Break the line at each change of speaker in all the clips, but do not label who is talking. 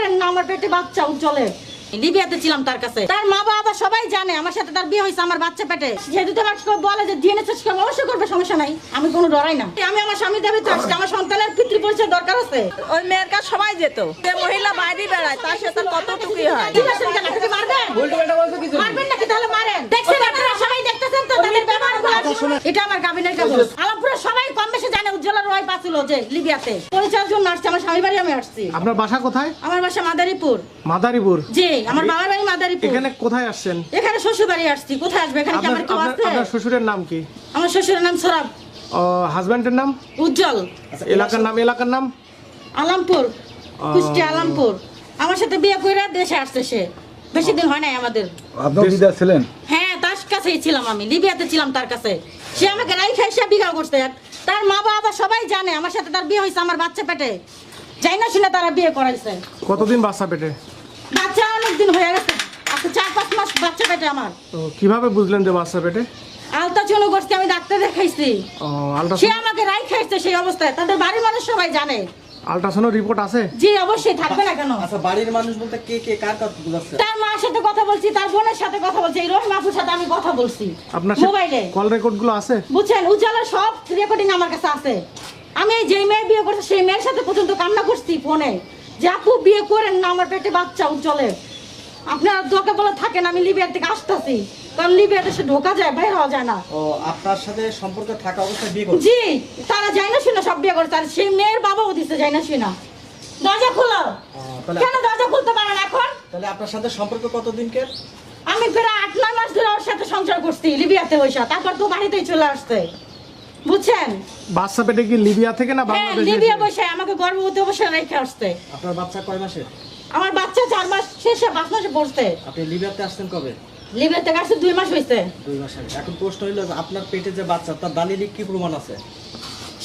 করেন না আমার পেটে বাচ্চা উজ্জ্বলে। লিবিয়াতে ছিলাম তার কাছে, তার মা বাবা সবাই জানে আমার সাথে তার বিয়ে হয়েছে আমার বাচ্চা পেটে। যেহেতু তোমার বলে যে ডিএনএ টেস্ট করবে, অবশ্যই করবে, সমস্যা নাই, আমি কোনো ডরাই না। আমি আমার স্বামী দাবিতে আসছি, আমার সন্তানের পিতৃ পরিচয় দরকার আছে।
ওই মেয়ের কাছে সবাই যেত, যে মহিলা বাইরে বেড়ায় তার সাথে কতটুকুই হয়।
মারবেন নাকি? তাহলে মারেন। দেখছেন আপনারা সবাই দেখতেছেন তো তাদের ব্যবহারগুলো। এটা আমার কাবিনের কাগজ। আলমপুরে সবাই কম বেশি জানে উজ্জ্বলার ওয়াইফ আছিল যে লিবিয়াতে পরিচয়ের জন্য আসছে। আমার স্বামী বাড়ি আমি আসছি।
আপনার বাসা কোথায়?
আমার বাসা মাদারীপুর।
মাদারীপুর?
জি, আমার বাবার বাড়ি মাদারীপুর।
এখানে কোথায় আসছেন?
এখানে শ্বশুর বাড়ি আসছি। কোথায় আসবে? এখানে কি আমার কেউ আছে?
আপনার শ্বশুরের নাম কি?
আমার শ্বশুরের নাম সোরাব।
হাজবেন্ডের নাম?
উজ্জ্বল।
এলাকার নাম? এলাকার নাম
আলমপুর, কুষ্টিয়া আলমপুর। আমার সাথে বিয়ে করে দেশে আসছে সে, বেশি দিন হয় নাই আমাদের।
আপনি বিদেশ ছিলেন?
হ্যাঁ, তার কাছেই ছিলাম আমি, লিবিয়াতে ছিলাম তার কাছে। সে আমাকে রাইখা এসে বিঘা করছে। তার মা বাবা সবাই জানে আমার সাথে তার বিয়ে হয়েছে আমার বাচ্চা পেটে। যাই না শুনে তারা বিয়ে করাইছে।
কতদিন বাচ্চা পেটে?
বাচ্চা অনেকদিন হয়ে গেছে, আজকে 4-5 মাস বাচ্চা পেটে আমার।
তো কিভাবে বুঝলেন যে বাচ্চা পেটে?
আলট্রাসাউন্ড করছি, আমি ডাক্তার দেখাইছি। সে
আল্ট্রাসাউন্ড?
আমাকে রাইখা এসছে সেই অবস্থায়। তাদের বাড়ির মানুষ সবাই জানে।
আল্ট্রাসাউন্ড রিপোর্ট আছে?
জি অবশ্যই, থাকবে না কেন?
আচ্ছা, বাড়ির মানুষ বলতে কে কে কার কথা বুঝাচ্ছে?
তার মার সাথে কথা বলছি, তার বোনের সাথে কথা বলছি, এই রহিম আপুর সাথে আমি কথা বলছি
আপনার
মোবাইলে।
কল রেকর্ড গুলো আছে?
বুঝছেন, উজ্জ্বলার সব রেকর্ডিং আমার কাছে আছে। আমি যে মেয়ে বিয়ে করছি সেই মেয়ের সাথে পর্যন্ত কান্না করছি ফোনে যে আপু বিয়ে করেন না, আমার পেটে বাচ্চা উজ্জ্বলের। আপনারা দোকে বলে থাকেন আমি লিবিয়ার থেকে আসতেছি, কারণ লিবিয়াতে সে ঢোকা যায়, বাইরে হওয়া যায় না।
ও আপনার সাথে সম্পর্ক থাকা অবস্থায় বিয়ে করছে?
জি, তারা যায় না শুনে সব বিয়ে করছে। আর সেই মেয়ের বাবাও দিচ্ছে যায় না শুনা। দরজা খুলো।
তাহলে
কেন দরজা খুলতে পারে না এখন?
তাহলে আপনার সাথে সম্পর্ক কতদিনকার?
আমি প্রায় 8-9 মাস ধরে ওর সাথে সংসার করছি লিবিয়াতে বসে, তারপর তো বাড়িতেই চলে আসছে। বুঝছেন,
বাচ্চা পেটে কি লিবিয়া থেকে না
হ্যাঁ,
বাংলাদেশ?
লিবিয়া বসে আমাকে গর্ভবতী অবস্থায় রেখে আসছে।
আপনার বাচ্চা কয় মাসের?
আমার বাচ্চা 4 মাস শেষে 5 মাসে পড়ছে।
আপনি লিবিয়াতে আসছেন কবে?
লিবিয়া থেকে আসছে 2 মাস হয়েছে।
2 মাস আগে। এখন প্রশ্ন হইলো যে আপনার পেটে যে বাচ্চা, তার দালিলিক কি প্রমাণ আছে?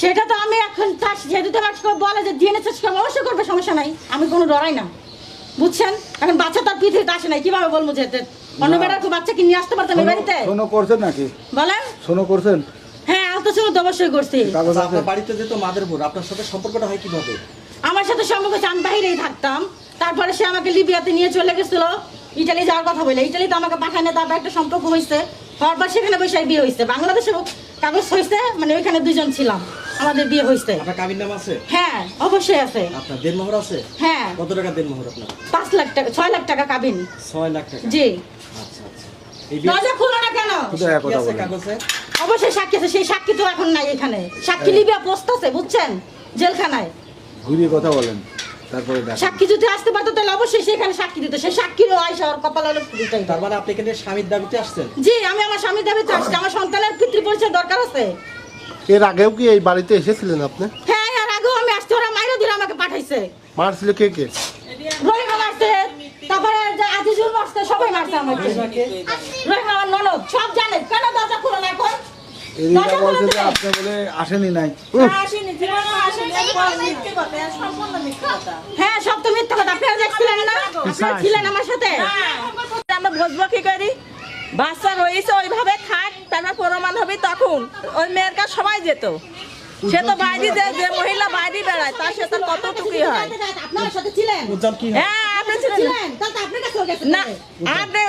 সেটা তো আমি এখন তার যেহেতু তোমার বলে যে ডিএনএ টেস্ট করবে, অবশ্যই করবে, সমস্যা নাই, আমি কোনো ডরাই না। বুঝছেন, এখন বাচ্চা তার পৃথিবীতে আসে নাই, কিভাবে বলবো যে অন্য বেটার বাচ্চা কি নিয়ে আসতে পারতাম এই বাড়িতে?
শোনো করছেন নাকি?
বলেন।
শোনো করছেন?
হ্যাঁ, আলট্রাসাউন্ড তো অবশ্যই করছি।
কাগজ আছে?
আপনার বাড়িতে যেত মাদারীপুর, আপনার সাথে সম্পর্কটা হয় কিভাবে?
আমার সাথে সম্পর্ক হচ্ছে, আমি বাইরেই থাকতাম, তারপরে সে আমাকে লিবিয়াতে নিয়ে চলে গেছিল। ইটালি যাওয়ার কথা বলে, ইটালিতে আমাকে পাঠায় না, তারপর একটা সম্পর্ক হয়েছে, হওয়ার পর সেখানে বসে বিয়ে হয়েছে। বাংলাদেশে কাগজ হয়েছে, মানে ওইখানে 2 জন ছিলাম, আমাদের বিয়ে হয়েছে।
আপনার কাবির নাম আছে?
হ্যাঁ অবশ্যই আছে।
আপনার দেনমোহর আছে?
হ্যাঁ।
কত টাকা দেনমোহর আপনার?
5 লাখ টাকা, 6 লাখ টাকা কাবিন।
6 লাখ টাকা?
জি।
আচ্ছা আচ্ছা। এই বিয়ে
দরজা খুলো না কেন?
শুধু এক
কি
কথা
আছে
বলেন।
কাগজে?
অবশ্যই সাক্ষী আছে, সেই সাক্ষী তো এখন নাই এখানে। সাক্ষী লিবিয়া পোস্ট আছে, বুঝছেন, জেলখানায়।
ঘুরিয়ে কথা বলেন, তারপরে দেখেন।
সাক্ষী যদি আসতে পারতো তাহলে অবশ্যই সেখানে সাক্ষী দিত। সেই সাক্ষীরও আয়সা ওর কপাল হলো ফুটাই।
তার মানে আপনি এখানে স্বামীর দাবিতে আসছেন?
জি, আমি আমার স্বামী দাবিতে আসছি, আমার সন্তানের পিতৃ পরিচয় দরকার আছে।
এর আগেও কি এই বাড়িতে এসেছিলেন আপনি?
হ্যাঁ, আর আগেও আমি আসছি, ওরা মাইরো দিলে আমাকে পাঠাইছে।
মারছিল কে কে?
রহিমা মারছে, তারপরে যে আজিজুল মারছে, সবাই মারছে আমাকে। রহিমা আমার ননদ, সব জানে। কেন দরজা খুলো না এখন?
এদিকে বলছে যে আপনি বলে আসেনি নাই।
হ্যাঁ, সব তো মিথ্যা কথা। আপনারা দেখছিলেন না? আপনারা ছিলেন আমার সাথে।
আমরা বুঝবো কি করি? বাচ্চা রয়েছে ওইভাবে থাক, তারপর প্রমাণ হবে তখন। ওই মেয়ের কাছে সবাই যেত, সে তো বাইরে যে মহিলা বাইরে বেড়ায় তার সাথে কতটুকুই হয়।
আপনার সাথে ছিলেন?
উজ্জ্বল কি হয়?
হ্যাঁ, আপনি ছিলেন
তাহলে তো আপনার কাছেও গেছে।
না? আপনি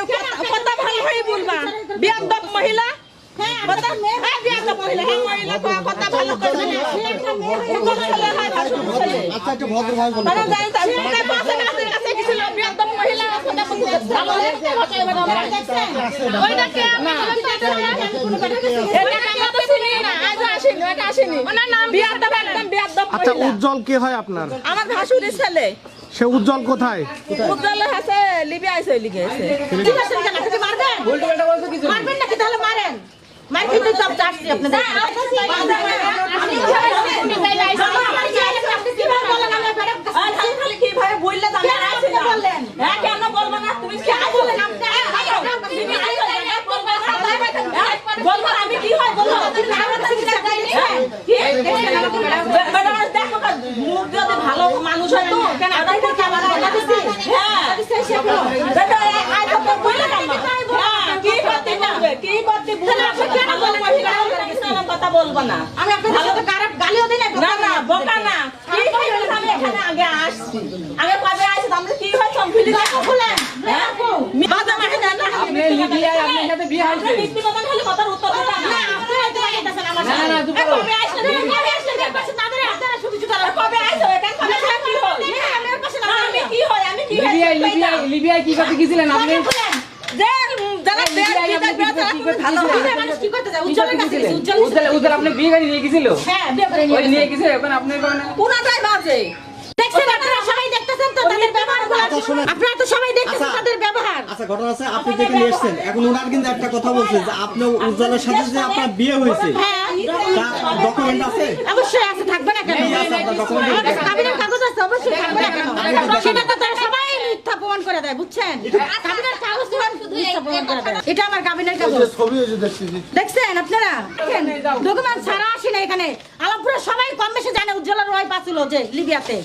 কথা ভালো হয়ে বলবা, বিয়াদব মহিলা।
হ্যাঁ,
কথা হ্যাঁ, বিয়াদব মহিলা। হ্যাঁ, মহিলা কথা ভালো করে বলবা।
আচ্ছা একটু ভদ্রভাবে বলুন।
তারা জানি তো আমি কাছে কাছে গেছিল, বিয়াদব মহিলা কথা বলতে ভালো লাগে। ওইটা কে? না, এটা আমি তো চিনি না, আজ আসেনি, ওটা আসেনি। ওনার নাম বিয়াদব, একদম বিয়াদব
আচ্ছা,
মহিলা।
উজ্জ্বল কে হয় আপনার?
আমার ভাসুরের ছেলে।
সে উজ্জ্বল কোথায়?
উজ্জ্বল আছে লিবিয়া আছে, লিগে আছে।
ঠিক আছে, কেন আপনি মারবেন? মারবেন নাকি? তাহলে মারেন। মার কিন্তু সব চাচ্ছি আপনাদের। আপনি কিভাবে বলেন আমরা ফেরত দিচ্ছি?
খালি কিভাবে বললে জানা
কেন আপনি বললেন?
হ্যাঁ, কেন বলবো না? তুমি কি
কেন বললেন আপনি?
বলবো না, আমি কি হয় বলো? দেখো মুখ যদি ভালো মানুষ হয় তো কেন আদায় করতে আমার হ্যাঁ কি করতে বলবে, কি করতে কথা বলবো না।
আমি আপনাদের সাথে খারাপ গালিও দিই না।
না না, বোকা না। কি আমি এখানে আগে আসছি, আগে কবে আসছি আমরা কি হয় সম্পূর্ণ
দরজা খুলেন আপু
বাজে মানে না না
আপনি লিবিয়ায় আপনার সাথে বিয়ে হয়েছে
মিষ্টি কথা হলে কথার উত্তর দিতে
না
না
আপনি হয়তো বাগাইতেছেন আমার
না,
সাথে।
না, চুপ করো।
কবে আসলেন কবে আসলেন এর পাশে তাদের আপনারা শুধু শুধু
কবে আইছো এখান থেকে কি হয়
আমি ওর পাশে
না, আমি কি হয় আমি কি হয়
লিবিয়ায় কি করতে গেছিলেন আপনি
দরজা খুলেন
যে যারা
লিবিয়ায়
বিয়ে
আপনি
বিয়ে
কি করতে
ভালো
গেছিলেন?
বিয়ে মানুষ কি করতে যায়
কি
উজ্জ্বলের
করতে
কাছে
গেছিলেন?
গেছে, উজ্জ্বল
উজ্জ্বল আপনি বিয়ে করে নিয়ে গেছিল
হ্যাঁ বিয়ে করে
ওই
নিয়ে
নিয়ে
গেছে।
গেছে এখন আপনি করেন না
পুনাটাই বাজে
দেখছেন আপনারা সবাই দেখতেছেন তো তাদের ব্যবহারগুলো
আচ্ছা, শোনেন।
আপনারা তো সবাই দেখতেছেন
আচ্ছা।
তাদের ব্যবহার
আচ্ছা ঘটনা আছে আপনি যেখানে এসেছেন এখন ওনার কিন্তু একটা কথা বলছে যে আপনি উজ্জ্বলের সাথে যে আপনার বিয়ে হয়েছে
হ্যাঁ
তার ডকুমেন্ট আছে
অবশ্যই আছে থাকবে না কেন
কি আছে আপনার document?
আমার কাছে কাবিনের কাগজ আছে অবশ্যই থাকবে না কেন সেটা তো তারা সবাই মিথ্যা প্রমাণ করে দেয় বুঝছেন কাবিনের কাগজ তো মিথ্যা প্রমাণ করে দেয় এটা আমার কাবিনের
এই
কাগজ
যে ছবি এই যে দেখছি
দেখছেন আপনারা ডকুমেন্ট ছাড়া আসি না এখানে আলাপুরা সবাই কম বেশি জানে উজ্জ্বলার ওয়াইফ আছিল যে লিবিয়াতে